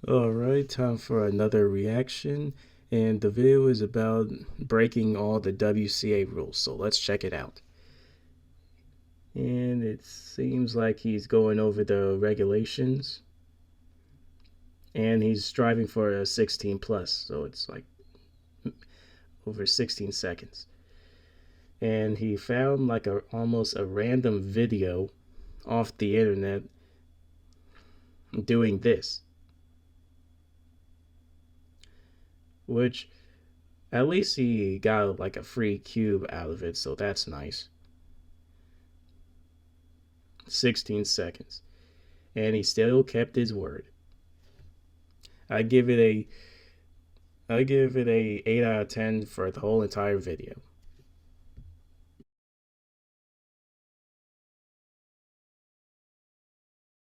Alright, time for another reaction. And the video is about breaking all the WCA rules, so let's check it out. And it seems like he's going over the regulations. And he's striving for a 16 plus, so it's like over 16 seconds. And he found like almost a random video off the internet doing this, which at least he got like a free cube out of it, so that's nice. 16 seconds. And he still kept his word. I give it a 8 out of 10 for the whole entire video.